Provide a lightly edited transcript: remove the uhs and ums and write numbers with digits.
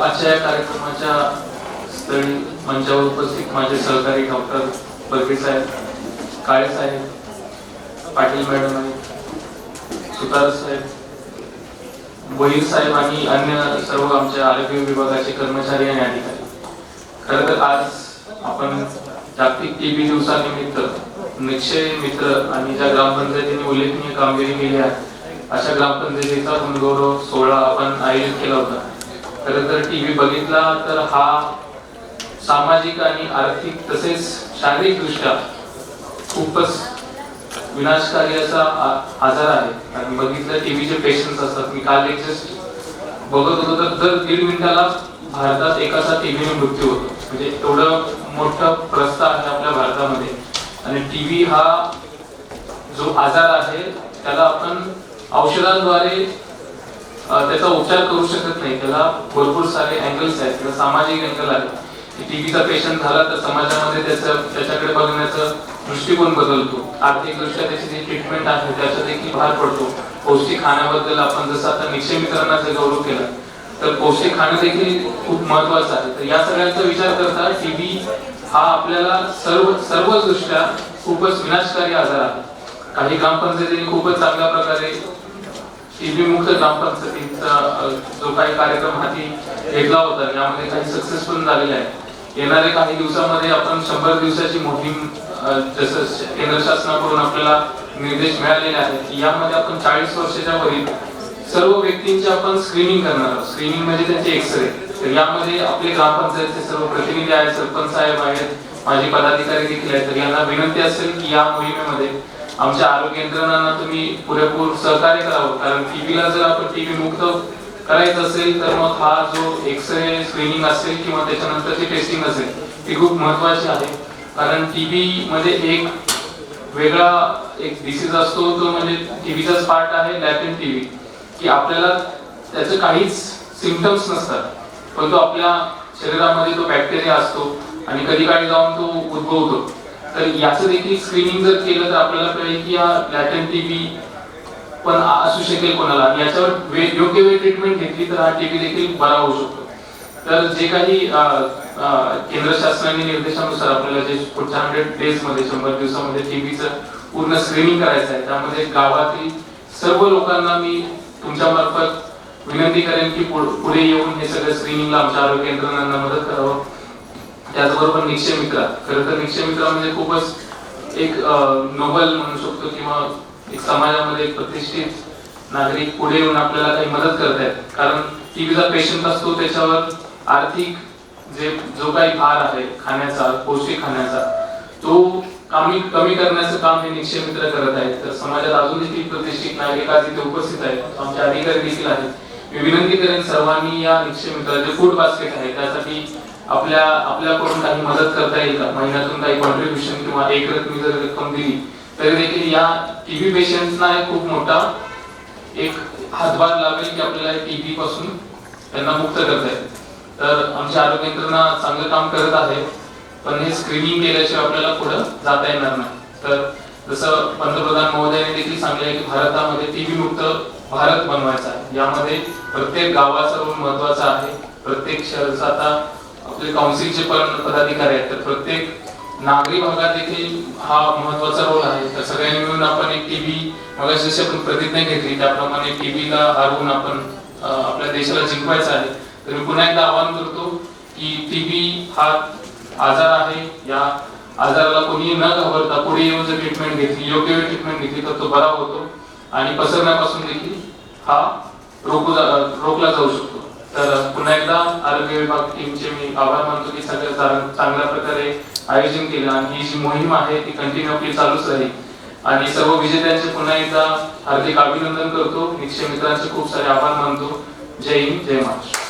आजच्या या कार्यक्रमाच्या स्थळी मंचावर उपस्थित माझे सहकारी डॉक्टर बर्गे साहेब, काळे साहेब, पाटील मॅडम आणि सुतार साहेब, बोईर साहेब आणि अन्य सर्व आमच्या आरोग्य विभागाचे कर्मचारी आणि अधिकारी, खरं तर आज आपण जागतिक टीबी दिवसानिमित्त निक्षय मित्र आणि ज्या ग्रामपंचायतीने उल्लेखनीय कामगिरी केली आहे अशा ग्रामपंचायतीचा गुणगौरव सोहळा आपण आयोजित केला होता. खरं तर टीबी बघितला तर हा सामाजिक आणि आर्थिक तसेच शारीरिक दृष्ट्या खूपच विनाशकारी असा आजार आहे. आणि बघितलं टीबीचे पेशंट्स असतात, मी काल एक जस्ट बघत होतो तर दर 1.5 मिनिटाला भारतात एकाचा टीबीने मृत्यू होतो. म्हणजे एवढं मोठं प्रस्थ आहे आपल्या भारतामध्ये. आणि टीबी हा जो आजार आहे त्याला आपण औषधांद्वारे त्याचा उपचार करू शकत नाही. त्याला भरपूर सारे अँगल्स आहेत. त्याला सामाजिक अँगल आहे की टीबीचा पेशंट झाला तर समाजामध्ये त्याच्याकडे बघण्याचा दृष्टिकोन बदलतो. आर्थिक दृष्ट्या त्याची जी ट्रीटमेंट आहे त्याचा देखील भार पडतो. पौष्टिक खाण्याबद्दल आपण जसं आता निक्षय मित्रांना जे गौरव केला तर पौष्टिक खाणं देखील खूप महत्वाचं आहे. तर या सगळ्यांचा विचार करता टीबी हा आपल्याला सर्व दृष्ट्या खूपच विनाशकारी आजार आहे. काही ग्रामपंचायतींनी खूपच चांगल्या प्रकारे टीबी मुक्त ग्रामपंचायतीचा जो काही कार्यक्रम हाती घेतला होता यामध्ये काही सक्सेसफुल झालेले आहे. येणाऱ्या काही दिवसामध्ये आपण 100 दिवसाची मोहीम जसं केंद्र शासनाकडून आपल्याला निर्देश मिळालेले आहेत. यामध्ये आपण 40 वर्षाच्या वरील सर्व व्यक्तींची आपण स्क्रीनिंग करणार आहोत. स्क्रीनिंग म्हणजे त्यांचे एक्सरे. तर यामध्ये आपले ग्रामपंचायतचे सर्व प्रतिनिधी आहेत, सरपंच साहेब आहेत, माझे पदाधिकारी देखील आहेत. तर यांना विनंती असेल की या मोहिमेमध्ये आमच्या आरोग्य यंत्रणांना तुम्ही पुरेपूर सहकार्य करावं. कारण टीबीला जर आपण टीबी मुक्त करायचं असेल तर मग हा जो एक्सरे स्क्रीनिंग असेल किंवा त्याच्यानंतरची टेस्टिंग असेल ती खूप महत्वाची आहे. कारण टीबी मध्ये एक वेगळा एक डिसीज असतो तो म्हणजे टीबीचाच पार्ट आहे लॅटेंट टीबी, की आपल्याला त्याचे काहीच सिम्पटम्स नसतात पण तो आपल्या शरीरामध्ये तो बॅक्टेरिया असतो आणि कधी काळी जाऊन तो उद्भवतो. तर याचं देखील स्क्रीनिंग जर केलं तर आपल्याला कळेल की हा लॅटेंट टीबी पण असू शकेल कोणाला. याच्यावर योग्य वेळ ट्रीटमेंट घेतली तर हा टीबी देखील बरा होऊ शकतो. तर जे काही केंद्र शासनाने निर्देशानुसार आपल्याला जे पुढच्या 100 डेज मध्ये 100 दिवसामध्ये टीबीचं पूर्ण स्क्रीनिंग करायचं आहे त्यामध्ये गावातील सर्व लोकांना मी तुमच्या मार्फत विनंती करेन की पुढे येऊन हे सगळं स्क्रीनिंगला आमच्या आरोग्य यंत्रणांना मदत करावं. त्याचबरोबर निक्षय मित्र, खरं तर निक्षय मित्र म्हणजे खूपच एक नोबल म्हणू शकतो किंवा एक समाजामध्ये प्रतिष्ठित नागरिक पुढे येऊन आपल्याला काही मदत करत आहेत. कारण टीबीचा पेशंट असतो त्याच्यावर आर्थिक जो काही भार आहे खाण्याचा, पौष्टिक खाण्याचा, तो कमी करण्याचं काम हे निक्षय मित्र करत आहेत. तर समाजात अजून देखील प्रतिष्ठित नागरिक आज इथे उपस्थित आहेत, आमचे अधिकारी देखील आहेत. मी विनंती करेन सर्वांनी या निक्षय मित्र जे फूड बास्केट आहे त्यासाठी आपल्याकडून काही मदत करता येईल का? महिन्यातून काही कॉन्ट्रीब्युशन किंवा एक जर रक्कम दिली तरी देखील या टीबी पेशंट्सना खूप मोठा एक हातभार लागेल की आपल्याला टीबी पासून त्यांना मुक्त करता येईल. तर आमची आरोग्य यंत्रणा चांगलं काम करत आहे पण हे स्क्रीनिंग केल्याशिवाय आपल्याला पुढे जाता येणार नाही. तर जसं पंतप्रधान महोदयांनी देखील सांगितले की भारतामध्ये टीबी मुक्त भारत बनवायचा आहे. यामध्ये प्रत्येक गावाचा रोल महत्वाचा आहे. प्रत्येक शहराचा आता आपले काउन्सिलचे पदाधिकारी आहेत तर प्रत्येक नागरी भागात देखील हा महत्वाचा रोल आहे. तर सगळ्यांनी मिळून आपण एक टीबी मगाशी जशी आपण प्रतिज्ञा घेतली त्याप्रमाणे टीबीला हरवून आपण आपल्या देशाला जिंकवायचं आहे. तर मी पुन्हा एकदा आवाहन करतो की टीबी हा आजार आहे. या आजाराला कोणी न घाबरता पुढे येऊन जर ट्रीटमेंट घेतली, योग्य वेळ ट्रीटमेंट घेतली तर तो बरा होतो आणि पसरण्यापासून देखील हा रोखला जाऊ शकतो. तर पुन्हा एकदा आरोग्य विभाग टीमचे मी आभार मानतो की सगळं चांगल्या प्रकारे आयोजन केलं आणि ही जी मोहीम आहे ती कंटिन्यू आपली चालूच राहील. आणि सर्व विजेत्यांचे पुन्हा एकदा हार्दिक अभिनंदन करतो. निक्षय मित्रांचे खूप सारे आभार मानतो. जय हिंद, जय महाराष्ट्र.